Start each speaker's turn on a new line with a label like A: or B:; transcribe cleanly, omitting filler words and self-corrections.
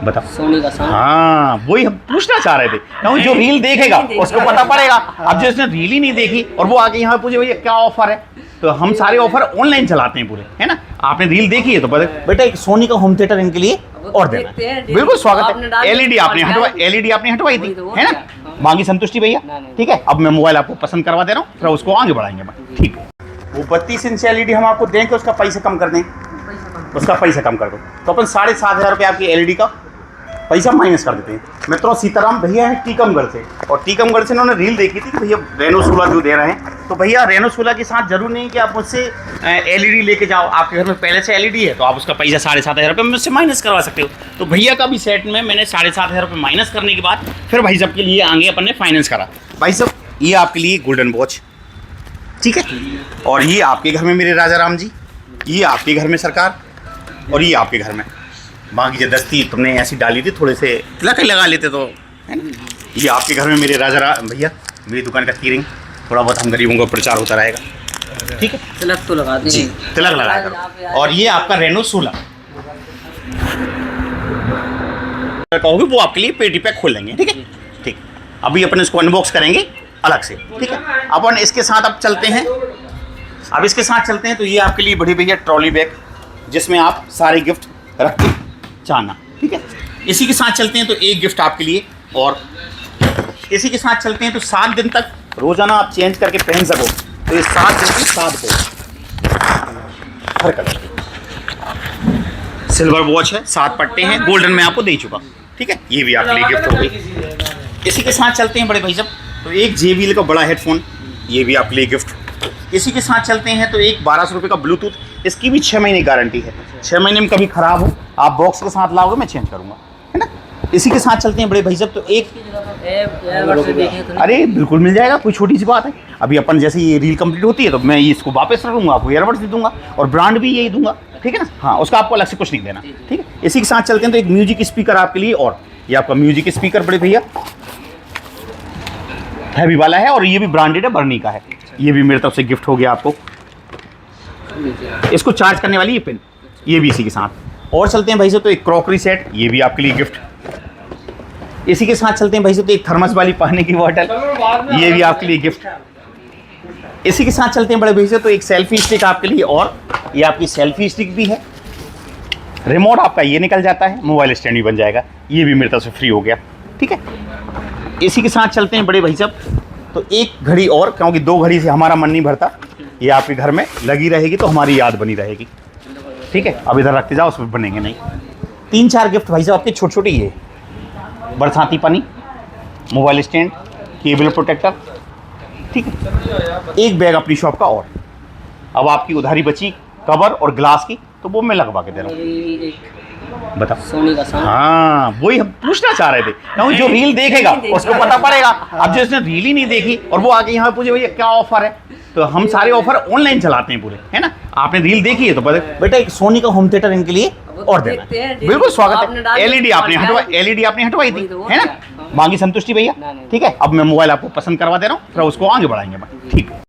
A: बताओ
B: सोनी का साउंड।
A: हाँ वही हम पूछना चाह रहे थे, क्योंकि जो रील देखेगा उसको पता पड़ेगा। अब जो इसने रील ही नहीं देखी और वो आके यहाँ पूछे भैया क्या ऑफर है, तो हम सारे ऑफर ऑनलाइन चलाते हैं पूरे, है ना। आपने रील देखी है तो बेटा एक सोनी का होम थिएटर इनके लिए और देना है। बिल्कुल स्वागत है। एलईडी आपने हटवाई थी, है ना। मांगी संतुष्टि भैया, ठीक है। अब मैं मोबाइल आपको पसंद करवा दे रहा हूँ, फिर उसको आगे बढ़ाएंगे। ठीक है, वो 32 इंच एलईडी हम आपको दें कि उसका पैसा कम कर दें, उसका पैसा कम कर दो तो अपन 7,500 रुपये आपकी एलईडी का पैसा माइनस कर देते हैं। मित्रों सीताराम भैया हैं टीकमगढ़ से, और टीकमगढ़ से उन्होंने रील देखी थी कि भैया रेनो 16 जो दे रहे हैं, तो भैया रेनो 16 के साथ जरूर नहीं कि आप मुझसे एलईडी लेके जाओ। आपके घर में पहले से एलईडी है तो आप उसका पैसा 7,500 रुपये मुझसे माइनस करवा सकते हो। तो भैया का भी सेट में मैंने 7,500 रुपये माइनस करने के बाद फिर भाई साहब के लिए आगे अपन ने फाइनेंस करा। भाई साहब ये आपके लिए गोल्डन वॉच, ठीक है। और ये आपके घर में मेरे राजा राम जी, ये आपके घर में सरकार, और ये आपके घर में बाकी जबरदस्ती तुमने ऐसी डाली थी, थोड़े से तिलक लगा लेते तो, है ना। ये आपके घर में मेरे राजा राम भैया, मेरी दुकान का कीरिंग, थोड़ा बहुत हम गरीबों का प्रचार होता रहेगा, ठीक है।
B: तिलक तो लगा
A: जी, तिलक लगाएगा। और ये आपका रेनो 16 कहोगे वो आपके लिए पेटी पैक खोल लेंगे, ठीक है। ठीक, अभी अपन इसको अनबॉक्स करेंगे अलग से, ठीक है। अपन इसके साथ अब चलते हैं, अब इसके साथ चलते हैं। तो ये आपके लिए बड़ी भैया ट्रॉली बैग, जिसमें आप सारे गिफ्ट रख के जाना, ठीक है। इसी के साथ चलते हैं तो एक गिफ्ट आपके लिए, और इसी के साथ चलते हैं तो 7 दिन तक रोजाना आप चेंज करके पहन सको। तो ये 7 दिन की 7 को हर कलर सिल्वर वॉच है, 7 पट्टे हैं, गोल्डन में आपको दे चुका, ठीक है। ये भी आपके लिए गिफ्ट हो गई। इसी के साथ चलते हैं बड़े भाई साहब तो एक JBL का बड़ा हेडफोन, ये भी आपके लिए गिफ्ट। इसी के साथ चलते हैं तो एक 1200 रुपये का ब्लूटूथ, इसकी भी 6 महीने गारंटी है। 6 महीने में कभी ख़राब हो आप बॉक्स के साथ लाओगे मैं चेंज करूँगा, है ना। इसी के साथ चलते हैं बड़े भाई साहब तो एक अरे बिल्कुल मिल जाएगा, कोई छोटी सी बात है। अभी अपन जैसे ये रील कंप्लीट होती है तो मैं इसको वापस रखूँगा, आपको ईयरबड्स दे दूँगा, और ब्रांड भी यही दूंगा, ठीक है ना। हाँ, उसका आपको अलग से कुछ नहीं देना, ठीक है। इसी के साथ चलते हैं तो एक म्यूजिक स्पीकर आपके लिए, और ये आपका म्यूजिक स्पीकर बड़े भैया हैवी वाला है, और ये भी ब्रांडेड है, बर्नी का है। ये भी मेरी तरफ से गिफ्ट हो गया आपको। इसको चार्ज करने वाली ये पिन, ये भी इसी के साथ। और चलते हैं भाई साहब तो एक क्रॉकरी सेट, ये भी आपके लिए गिफ्ट। इसी के साथ चलते हैं भाई साहब तो एक थर्मस वाली पानी की बोतल, ये भी आपके लिए गिफ्ट। इसी के साथ चलते हैं बड़े भाई साहब तो एक सेल्फी स्टिक आपके लिए, और ये आपकी सेल्फी स्टिक भी है। रिमोट आपका ये निकल जाता है, मोबाइल स्टैंड भी बन जाएगा, ये भी मेरी तरफ से फ्री हो गया, ठीक है। इसी के साथ चलते हैं बड़े भाई साहब तो एक घड़ी और, क्योंकि 2 घड़ी से हमारा मन नहीं भरता, ये आपके घर में लगी रहेगी तो हमारी याद बनी रहेगी, ठीक है। अब इधर रखते जाओ, उसमें बनेंगे नहीं। 3-4 गिफ्ट भाई साहब आपके छोटे छोटे, ये बरसाती पानी, मोबाइल स्टैंड, केबल प्रोटेक्टर, ठीक है। एक बैग अपनी शॉप का, और अब आपकी उधारी बची कवर और ग्लास की, तो वो मैं लगवा के दे रहा हूँ। बताओ
B: सोनी का साउंड।
A: हाँ वही हम पूछना चाह रहे थे, क्योंकि जो रील देखेगा उसको पता पड़ेगा। अब जो इसने रील ही नहीं देखी और वो आके यहाँ पूछे भैया क्या ऑफर है, तो हम सारे ऑफर ऑनलाइन चलाते हैं पूरे, है ना। आपने रील देखी है तो बेटा एक सोनी का होम थिएटर इनके लिए और देना है। बिल्कुल स्वागत है। एलईडी आपने हटवाई थी, है ना। मांगी संतुष्टि भैया, ठीक है। अब मैं मोबाइल आपको पसंद करवा दे रहा हूँ, फिर उसको आगे बढ़ाएंगे, ठीक है।